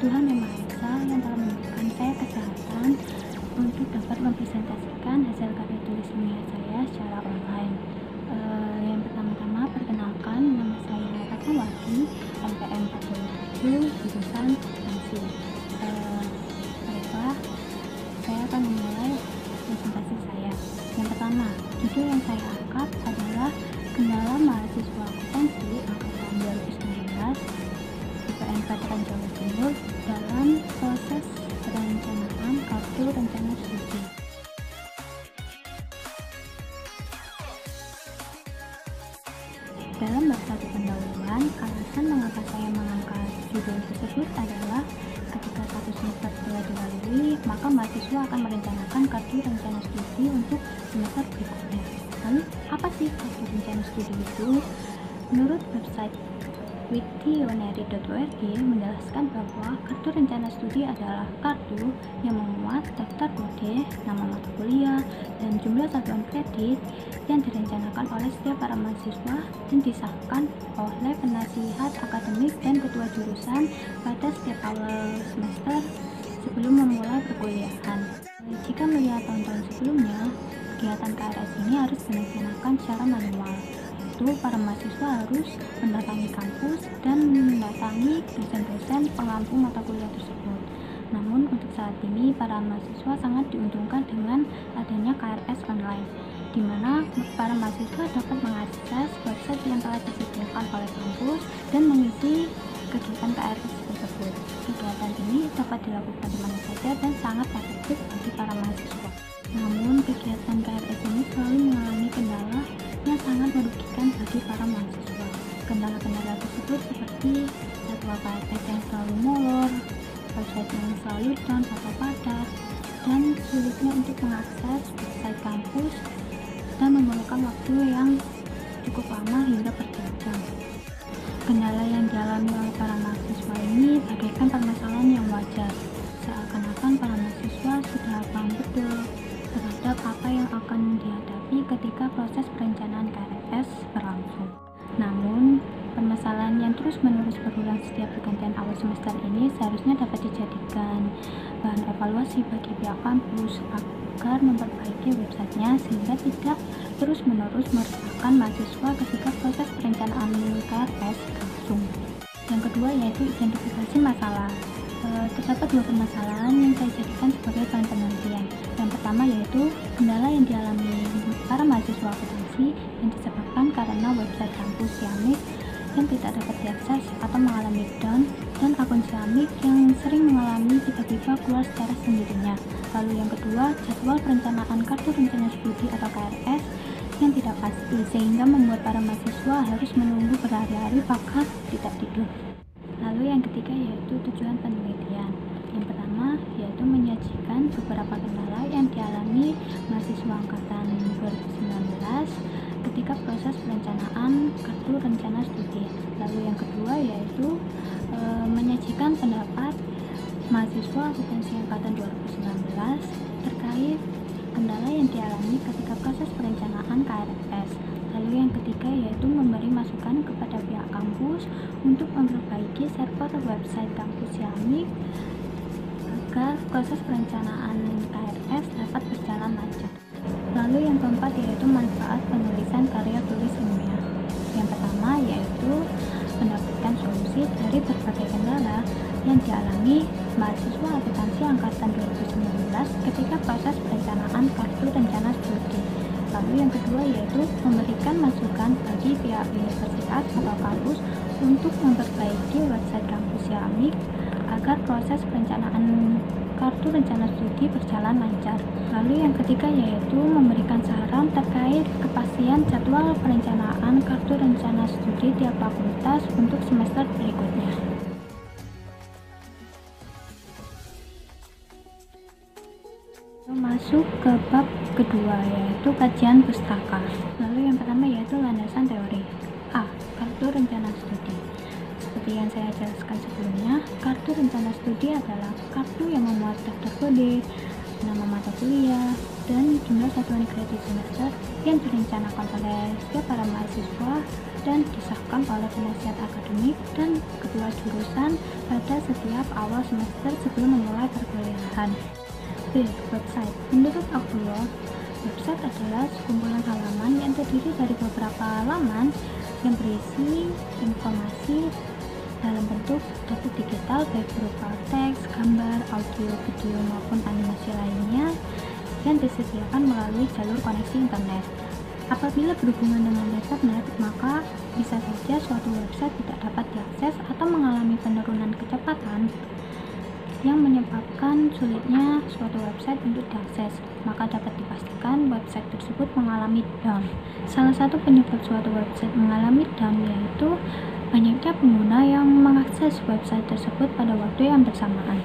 Tuhan Yang Maha Esa yang telah memberikan saya kesehatan untuk dapat mempresentasikan hasil karya tulis ilmiah saya secara online. Yang pertama-tama perkenalkan, nama saya Ratnawati, NPM 47, jurusan Akuntansi. Baiklah, saya akan memulai presentasi saya. Yang pertama, judul yang saya angkat adalah kendala mahasiswa akuntansi angkatan 2019 UPN Veteran Jawa Timur dalam proses perencanaan kartu rencana studi. Dalam bab 1 pendahuluan, alasan mengapa saya mengangkat judul tersebut adalah ketika satu semester telah dilalui, maka mahasiswa akan merencanakan kartu rencana studi untuk semester berikutnya. Lalu, apa sih kartu rencana studi itu? Menurut website wiktionary.org menjelaskan bahwa kartu rencana studi adalah kartu yang memuat daftar kode, nama mata kuliah, dan jumlah satuan kredit yang direncanakan oleh setiap para mahasiswa dan disahkan oleh penasihat akademik dan ketua jurusan pada setiap awal semester sebelum memulai perkuliahan. Jika melihat tahun-tahun sebelumnya, kegiatan KRS ini harus dilaksanakan secara manual. Para mahasiswa harus mendatangi kampus dan mendatangi dosen-dosen pengampu mata kuliah tersebut. Namun untuk saat ini para mahasiswa sangat diuntungkan dengan adanya KRS online, di mana para mahasiswa dapat mengakses website yang telah disediakan oleh kampus dan mengisi kegiatan KRS tersebut. Kegiatan ini dapat dilakukan di mana saja dan sangat efektif bagi para mahasiswa. Namun kegiatan KRS ini selalu mengalami kendala yang sangat merugikan bagi para mahasiswa. Kendala-kendala tersebut seperti jadwal KRS yang selalu molor, website yang selalu down atau padat, dan sulitnya untuk mengakses website kampus dan memerlukan waktu yang cukup lama hingga berjam-jam. Kendala yang dialami oleh para mahasiswa ini bagaikan permasalahan yang wajar, seakan-akan para mahasiswa sudah paham betul terhadap apa yang akan dihadapi ketika proses perencanaan KRS berlangsung. Namun, permasalahan yang terus-menerus berulang setiap pergantian awal semester ini seharusnya dapat dijadikan bahan evaluasi bagi pihak kampus agar memperbaiki websitenya sehingga tidak terus-menerus meresahkan mahasiswa ketika proses perencanaan KRS berlangsung. Yang kedua yaitu identifikasi masalah. Terdapat dua permasalahan yang saya jadikan sebagai bahan penelitian. Yang pertama yaitu kendala yang dialami para mahasiswa akuntansi yang disebabkan karena website kampus Ciamik yang tidak dapat diakses atau mengalami down, dan akun Ciamik yang sering mengalami tiba-tiba keluar secara sendirinya. Lalu yang kedua, jadwal perencanaan kartu rencana studi atau KRS yang tidak pasti sehingga membuat para mahasiswa harus menunggu berhari-hari bahkan tidak tidur. Lalu yang ketiga yaitu tujuan penelitian. Yang pertama yaitu menyajikan beberapa kendala yang dialami mahasiswa angkatan 2019 ketika proses perencanaan kartu rencana studi. Lalu yang kedua yaitu menyajikan pendapat mahasiswa akuntansi angkatan 2019 terkait kendala yang dialami ketika proses perencanaan KRS. Lalu yang ketiga yaitu memberi masukan kepada pihak kampus untuk memperbaiki server website kampus Ciamik agar proses perencanaan KRS dapat berjalan lancar. Lalu yang keempat yaitu manfaat penulisan karya tulis ilmiah. Yang pertama yaitu mendapatkan solusi dari berbagai kendala yang dialami mahasiswa akuntansi angkatan 2019 ketika proses perencanaan kartu rencana studi. Lalu yang kedua yaitu memberikan masukan bagi pihak universitas atau kampus untuk memperbaiki website kampus Ciamik agar proses perencanaan kartu rencana studi berjalan lancar. Lalu yang ketiga yaitu memberikan saran terkait kepastian jadwal perencanaan kartu rencana studi tiap fakultas untuk semester berikutnya. Masuk ke bab kedua yaitu kajian pustaka. Lalu yang pertama yaitu landasan teori. A. Kartu rencana studi. Seperti yang saya jelaskan sebelumnya, kartu rencana studi adalah kartu yang memuat daftar kode, nama mata kuliah, dan jumlah satuan kredit semester yang direncanakan oleh setiap para mahasiswa dan disahkan oleh penasihat akademik dan ketua jurusan pada setiap awal semester sebelum memulai perkuliahan. B. Website. Menurut Abdullah, website adalah sekumpulan halaman yang terdiri dari beberapa halaman yang berisi informasi dalam bentuk data digital baik berupa teks, gambar, audio, video maupun animasi lainnya yang disediakan melalui jalur koneksi internet. Apabila berhubungan dengan internet, maka bisa saja suatu website tidak dapat diakses atau mengalami penurunan kecepatan yang menyebabkan sulitnya suatu website untuk diakses, maka dapat dipastikan website tersebut mengalami down. Salah satu penyebab suatu website mengalami down yaitu banyaknya pengguna yang mengakses website tersebut pada waktu yang bersamaan.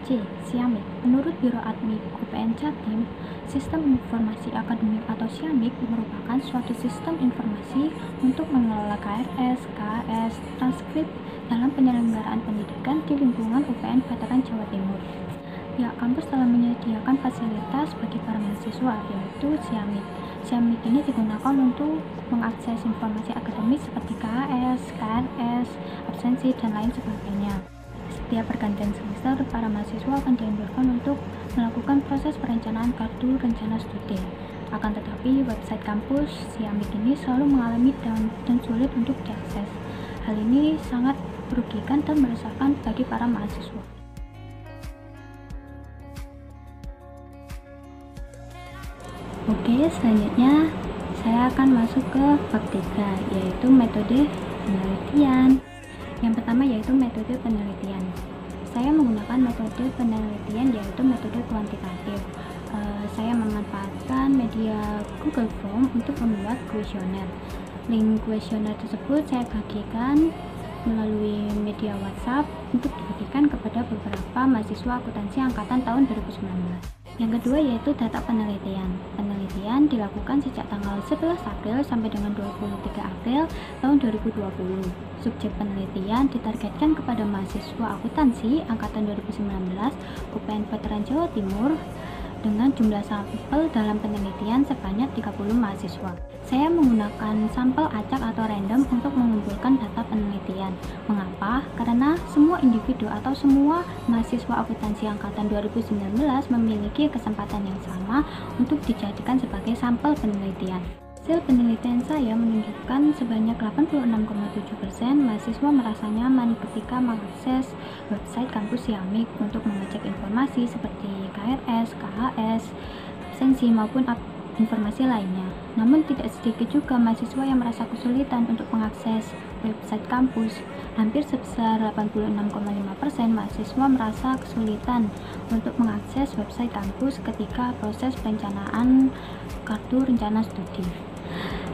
C. Siamik. Menurut Biro Admik UPN Jatim, Sistem Informasi Akademik atau Siamik merupakan suatu sistem informasi untuk mengelola KRS, KHS, transkrip dalam penyelenggaraan pendidikan di lingkungan UPN Veteran Jawa Timur. Ya, kampus telah menyediakan fasilitas bagi para mahasiswa, yaitu Siamik. Siamik ini digunakan untuk mengakses informasi akademis seperti KHS, KRS, absensi, dan lain sebagainya. Setiap pergantian semester, para mahasiswa akan dianjurkan untuk melakukan proses perencanaan kartu rencana studi. Akan tetapi, website kampus Siamik ini selalu mengalami down dan sulit untuk diakses. Hal ini sangat merugikan dan meresahkan bagi para mahasiswa. Oke, selanjutnya saya akan masuk ke bab 3, yaitu metode penelitian. Yang pertama yaitu metode penelitian. Saya menggunakan metode penelitian yaitu metode kuantitatif. Saya memanfaatkan media Google Form untuk membuat kuesioner. Link kuesioner tersebut saya bagikan melalui media WhatsApp untuk dibagikan kepada beberapa mahasiswa akuntansi angkatan tahun 2019. Yang kedua yaitu data penelitian. Penelitian dilakukan sejak tanggal 11 April sampai dengan 23 April tahun 2020. Subjek penelitian ditargetkan kepada mahasiswa akuntansi angkatan 2019 UPN Veteran Jawa Timur dengan jumlah sampel dalam penelitian sebanyak 30 mahasiswa. Saya menggunakan sampel acak atau random untuk mengumpulkan data penelitian. Mengapa? Karena semua individu atau semua mahasiswa akuntansi angkatan 2019 memiliki kesempatan yang sama untuk dijadikan sebagai sampel penelitian. Hasil penelitian saya menunjukkan sebanyak 86,7% mahasiswa merasa nyaman ketika mengakses website kampus Siamik untuk mengecek informasi seperti KRS, KHS, absensi maupun informasi lainnya. Namun tidak sedikit juga mahasiswa yang merasa kesulitan untuk mengakses website kampus. Hampir sebesar 86,5% mahasiswa merasa kesulitan untuk mengakses website kampus ketika proses perencanaan kartu rencana studi.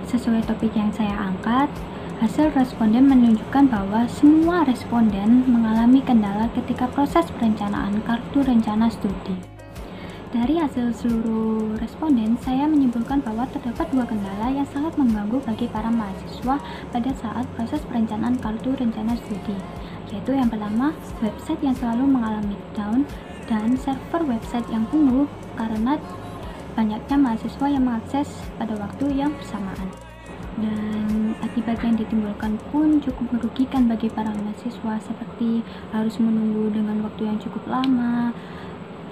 Sesuai topik yang saya angkat, hasil responden menunjukkan bahwa semua responden mengalami kendala ketika proses perencanaan kartu rencana studi. Dari hasil seluruh responden, saya menyimpulkan bahwa terdapat dua kendala yang sangat mengganggu bagi para mahasiswa pada saat proses perencanaan kartu rencana studi, yaitu yang pertama, website yang selalu mengalami down dan server website yang penuh karena banyaknya mahasiswa yang mengakses pada waktu yang bersamaan. Dan akibat yang ditimbulkan pun cukup merugikan bagi para mahasiswa, seperti harus menunggu dengan waktu yang cukup lama,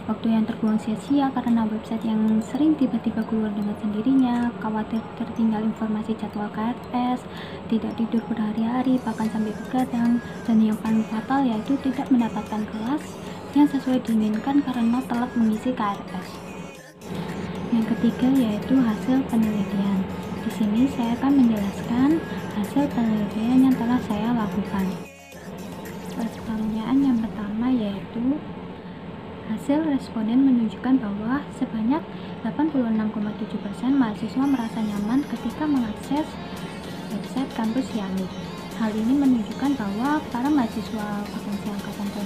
waktu yang terbuang sia-sia karena website yang sering tiba-tiba keluar dengan sendirinya, khawatir tertinggal informasi jadwal KRS, tidak tidur berhari-hari bahkan sampai begadang, dan yang paling fatal yaitu tidak mendapatkan kelas yang sesuai diinginkan karena telat mengisi KRS. Yang ketiga yaitu hasil penelitian. Di sini saya akan menjelaskan hasil penelitian yang telah saya lakukan. Pertanyaan yang pertama yaitu hasil responden menunjukkan bahwa sebanyak 86,7% mahasiswa merasa nyaman ketika mengakses website kampus Siamik. Hal ini menunjukkan bahwa para mahasiswa akuntansi angkatan tahun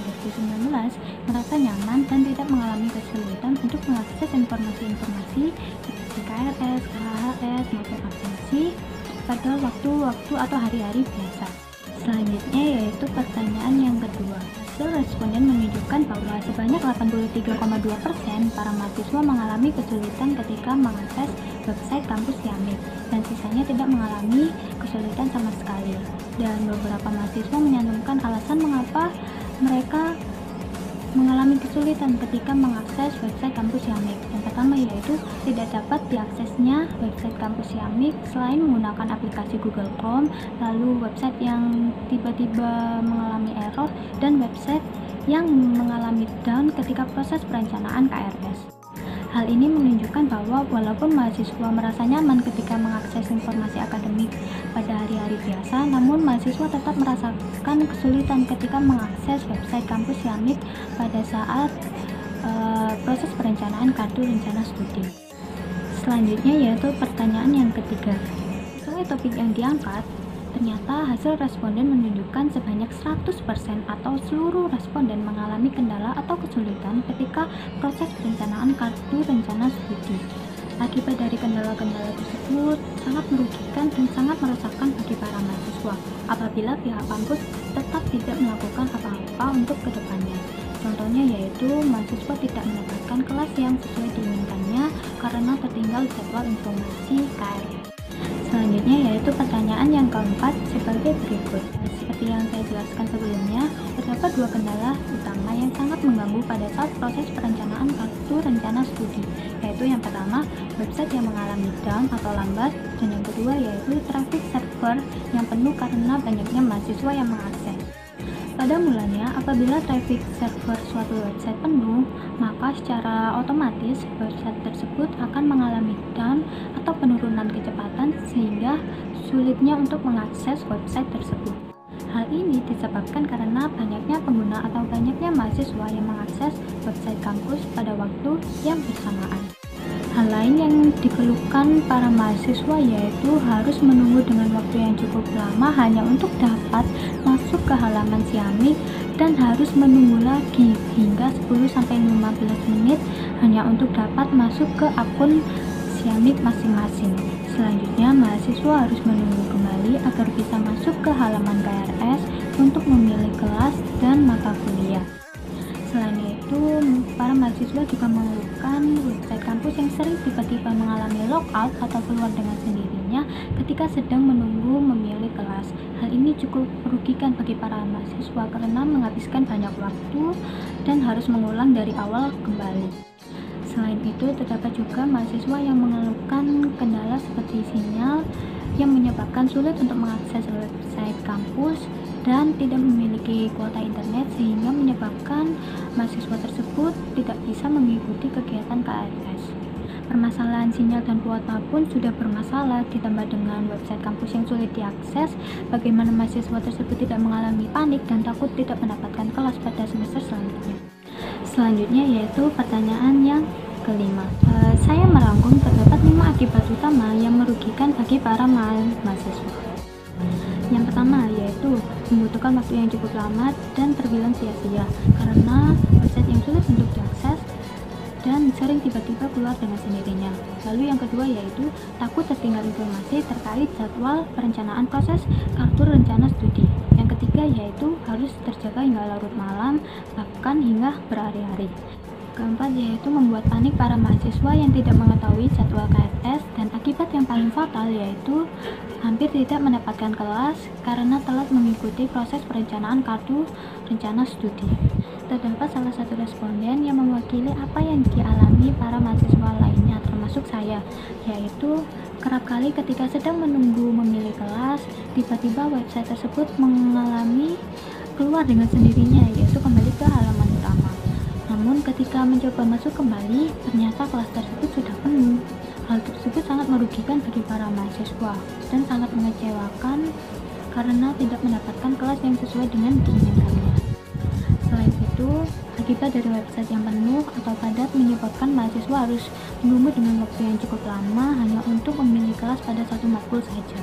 2019 merasa nyaman dan tidak mengalami kesulitan untuk mengakses informasi-informasi seperti KRS, KHS, maupun absensi pada waktu-waktu atau hari-hari biasa. Selanjutnya yaitu pertanyaan yang kedua. Hasil responden menunjukkan bahwa sebanyak 83,2% para mahasiswa mengalami kesulitan ketika mengakses website kampus Ciamik, dan sisanya tidak mengalami kesulitan sama sekali. Dan beberapa mahasiswa menyantumkan alasan mengapa mereka mengalami kesulitan ketika mengakses website kampus Ciamik. Yang pertama yaitu tidak dapat diaksesnya website kampus Ciamik selain menggunakan aplikasi Google Chrome, lalu website yang tiba-tiba mengalami error, dan website yang mengalami down ketika proses perencanaan KRS. Hal ini menunjukkan bahwa walaupun mahasiswa merasa nyaman ketika mengakses informasi akademik pada hari-hari biasa, namun mahasiswa tetap merasakan kesulitan ketika mengakses website kampus Ciamik pada saat proses perencanaan kartu rencana studi. Selanjutnya yaitu pertanyaan yang ketiga. Sesuai topik yang diangkat, ternyata hasil responden menunjukkan sebanyak 100% atau seluruh responden mengalami kendala atau kesulitan ketika proses perencanaan kartu rencana studi. Akibat dari kendala-kendala tersebut sangat merugikan dan sangat meresahkan bagi para mahasiswa apabila pihak kampus tetap tidak melakukan apa-apa untuk kedepannya. Contohnya yaitu mahasiswa tidak mendapatkan kelas yang sesuai diinginkannya karena tertinggal jadwal informasi KRS. Selanjutnya yaitu pertanyaan yang keempat sebagai berikut. Seperti yang saya jelaskan sebelumnya, terdapat dua kendala utama yang sangat mengganggu pada saat proses perencanaan kartu rencana studi, yaitu yang pertama, website yang mengalami down atau lambat, dan yang kedua yaitu traffic server yang penuh karena banyaknya mahasiswa yang mengakses. Pada mulanya, apabila traffic server suatu website penuh, maka secara otomatis website tersebut akan mengalami down atau penurunan kecepatan sehingga sulitnya untuk mengakses website tersebut. Hal ini disebabkan karena banyaknya pengguna atau banyaknya mahasiswa yang mengakses website kampus pada waktu yang bersamaan. Hal lain yang dikeluhkan para mahasiswa yaitu harus menunggu dengan waktu yang cukup lama hanya untuk dapat masuk ke halaman Ciamik dan harus menunggu lagi hingga 10-15 menit hanya untuk dapat masuk ke akun Ciamik masing-masing. Selanjutnya, mahasiswa harus menunggu kembali agar bisa masuk ke halaman KRS untuk memilih kelas dan mata kuliah. Selain itu, para mahasiswa juga mengeluhkan website kampus yang sering tiba-tiba mengalami logout atau keluar dengan sendirinya ketika sedang menunggu memilih kelas. Hal ini cukup merugikan bagi para mahasiswa karena menghabiskan banyak waktu dan harus mengulang dari awal kembali. Selain itu, terdapat juga mahasiswa yang mengeluhkan kendala seperti sinyal yang menyebabkan sulit untuk mengakses website kampus dan tidak memiliki kuota internet sehingga menyebabkan mahasiswa tersebut tidak bisa mengikuti kegiatan KRS. Permasalahan sinyal dan kuota pun sudah bermasalah, ditambah dengan website kampus yang sulit diakses, bagaimana mahasiswa tersebut tidak mengalami panik dan takut tidak mendapatkan kelas pada semester selanjutnya. Selanjutnya yaitu pertanyaan yang kelima. Saya merangkum terdapat 5 akibat utama yang merugikan bagi para mahasiswa. Yang pertama yaitu membutuhkan waktu yang cukup lama dan terbilang sia-sia karena website yang sulit untuk diakses dan sering tiba-tiba keluar dengan sendirinya. Lalu yang kedua yaitu takut tertinggal informasi terkait jadwal perencanaan proses kartu rencana studi. Yang ketiga yaitu harus terjaga hingga larut malam, bahkan hingga berhari-hari. Keempat yaitu membuat panik para mahasiswa yang tidak mengetahui jadwal KRS, dan akibat yang paling fatal yaitu hampir tidak mendapatkan kelas karena telat mengikuti proses perencanaan kartu rencana studi. Terdapat salah satu responden yang mewakili apa yang dialami para mahasiswa lainnya termasuk saya, yaitu kerap kali ketika sedang menunggu memilih kelas, tiba-tiba website tersebut mengalami keluar dengan sendirinya, yaitu kembali ke halaman utama. Namun ketika mencoba masuk kembali, ternyata kelas tersebut sudah penuh. Hal tersebut sangat merugikan bagi para mahasiswa dan sangat mengecewakan karena tidak mendapatkan kelas yang sesuai dengan keinginannya. Selain itu, akibat dari website yang penuh atau padat menyebabkan mahasiswa harus menunggu dengan waktu yang cukup lama hanya untuk memilih kelas pada satu matkul saja.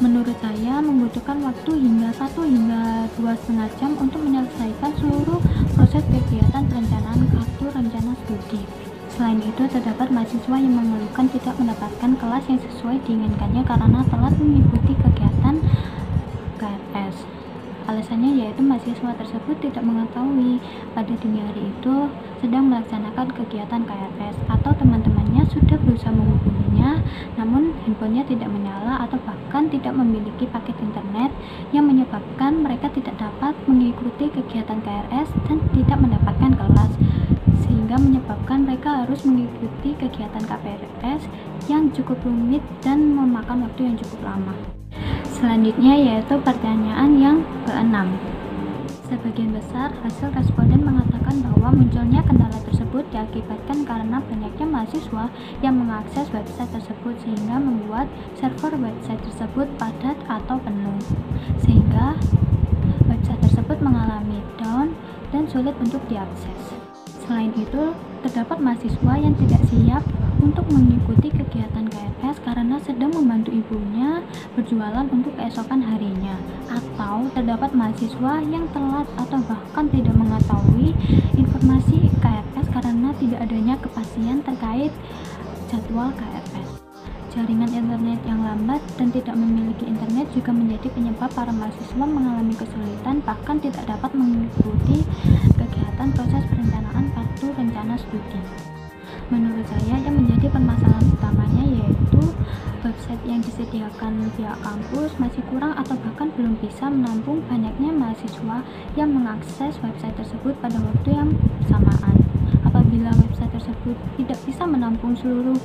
Menurut saya, membutuhkan waktu hingga 1 hingga 2,5 jam untuk menyelesaikan seluruh proses kegiatan perencanaan kartu rencana studi. Selain itu, terdapat mahasiswa yang mengeluhkan tidak mendapatkan kelas yang sesuai diinginkannya karena telat mengikuti kegiatan KRS. Alasannya yaitu mahasiswa tersebut tidak mengetahui pada dini hari itu sedang melaksanakan kegiatan KRS, atau teman-temannya sudah berusaha menghubunginya namun handphonenya tidak menyala atau bahkan tidak memiliki paket internet, yang menyebabkan mereka tidak dapat mengikuti kegiatan KRS dan tidak mendapatkan kelas, sehingga menyebabkan mereka harus mengikuti kegiatan KPRS yang cukup rumit dan memakan waktu yang cukup lama. Selanjutnya yaitu pertanyaan yang keenam. Sebagian besar hasil responden mengatakan bahwa munculnya kendala tersebut diakibatkan karena banyaknya mahasiswa yang mengakses website tersebut sehingga membuat server website tersebut padat atau penuh, sehingga website tersebut mengalami down dan sulit untuk diakses. Selain itu, terdapat mahasiswa yang tidak siap untuk mengikuti kegiatan KRS karena sedang membantu ibunya berjualan untuk keesokan harinya, atau terdapat mahasiswa yang telat atau bahkan tidak mengetahui informasi KRS karena tidak adanya kepastian terkait jadwal KRS. Jaringan internet yang lambat dan tidak memiliki internet juga menjadi penyebab para mahasiswa mengalami kesulitan bahkan tidak dapat mengikuti kegiatan proses perencanaan kartu rencana studi. Menurut saya yang menjadi permasalahan utamanya yaitu website yang disediakan pihak kampus masih kurang atau bahkan belum bisa menampung banyaknya mahasiswa yang mengakses website tersebut pada waktu yang bersamaan. Apabila website tersebut tidak bisa menampung seluruh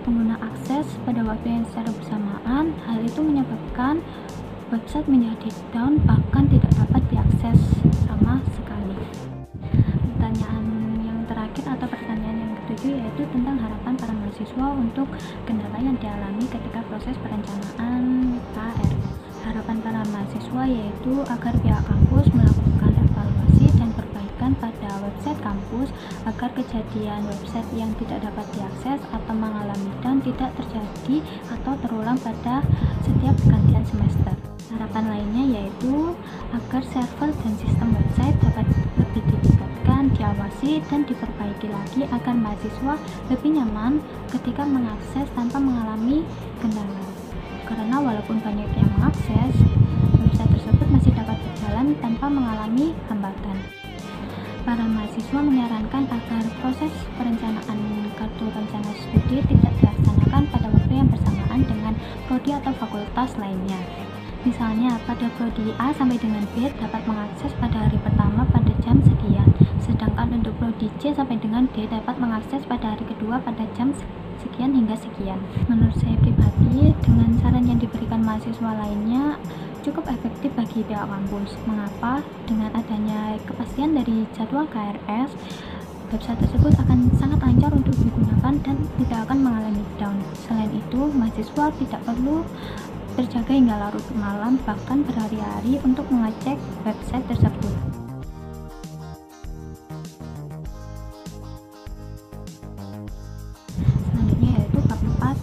pengguna akses pada waktu yang secara bersamaan, hal itu menyebabkan website menjadi down bahkan tidak dapat diakses sama sekali. Pertanyaan yang terakhir atau pertanyaan yang ketujuh yaitu tentang harapan para mahasiswa untuk kendala yang dialami ketika proses perencanaan KRS. Harapan para mahasiswa yaitu agar pihak kampus melakukan evaluasi dan perbaikan pada website kampus agar kejadian website yang tidak dapat diakses atau mengalami down tidak terjadi atau terulang pada setiap pergantian semester. Harapan lainnya yaitu agar server dan sistem website dapat lebih ditingkatkan, diawasi, dan diperbaiki lagi agar mahasiswa lebih nyaman ketika mengakses tanpa mengalami kendala. Karena walaupun banyak yang mengakses, website tersebut masih dapat berjalan tanpa mengalami hambatan. Para mahasiswa menyarankan agar proses perencanaan kartu rencana studi tidak dilaksanakan pada waktu yang bersamaan dengan prodi atau fakultas lainnya. Misalnya, pada prodi A sampai dengan B dapat mengakses pada hari pertama pada jam sekian, sedangkan untuk prodi C sampai dengan D dapat mengakses pada hari kedua pada jam sekian hingga sekian. Menurut saya pribadi, dengan saran yang diberikan mahasiswa lainnya cukup efektif bagi pihak kampus. Mengapa? Dengan adanya kepastian dari jadwal KRS, website tersebut akan sangat lancar untuk digunakan dan tidak akan mengalami down. Selain itu, mahasiswa tidak perlu berjaga hingga larut malam, bahkan berhari-hari untuk mengecek website tersebut. Selanjutnya yaitu bab 4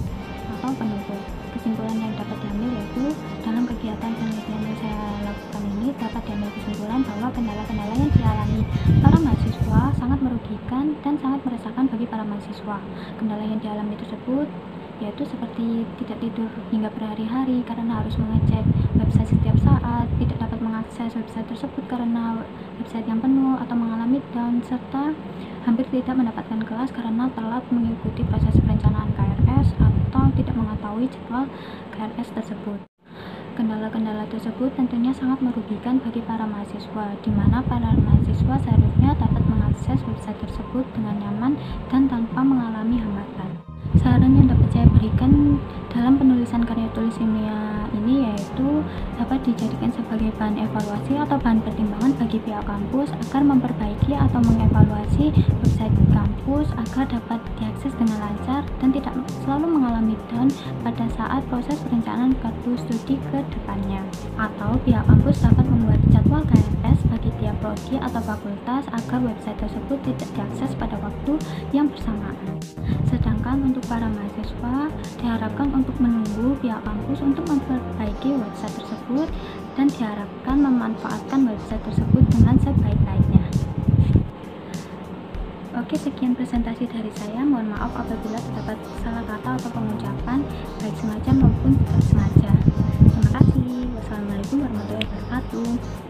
atau penutup. Kesimpulan yang dapat diambil yaitu dalam kegiatan penelitian yang saya lakukan ini dapat diambil kesimpulan bahwa kendala-kendala yang dialami para mahasiswa sangat merugikan dan sangat meresahkan bagi para mahasiswa. Kendala yang dialami tersebut yaitu seperti tidak tidur hingga berhari-hari karena harus mengecek website setiap saat, tidak dapat mengakses website tersebut karena website yang penuh atau mengalami down, serta hampir tidak mendapatkan kelas karena telat mengikuti proses perencanaan KRS atau tidak mengetahui jadwal KRS tersebut. Kendala-kendala tersebut tentunya sangat merugikan bagi para mahasiswa, di mana para mahasiswa seharusnya dapat mengakses website tersebut dengan nyaman dan tanpa mengalami hambatan. Saran yang dapat saya berikan dalam penulisan karya tulis ilmiah ini yaitu dapat dijadikan sebagai bahan evaluasi atau bahan pertimbangan bagi pihak kampus agar memperbaiki atau mengevaluasi website kampus agar dapat diakses dengan lancar dan tidak selalu mengalami down pada saat proses perencanaan kartu studi ke depannya. Atau pihak kampus dapat membuat jadwal KRS bagi tiap prodi atau fakultas agar website tersebut tidak diakses pada waktu yang bersamaan. Sedangkan untuk para mahasiswa diharapkan untuk menunggu pihak kampus untuk memperbaiki website tersebut dan diharapkan memanfaatkan website tersebut dengan sebaik-baiknya. Oke, sekian presentasi dari saya. Mohon maaf apabila terdapat salah kata atau pengucapan baik sengaja maupun tidak sengaja. Terima kasih. Wassalamualaikum Assalamualaikum warahmatullahi wabarakatuh.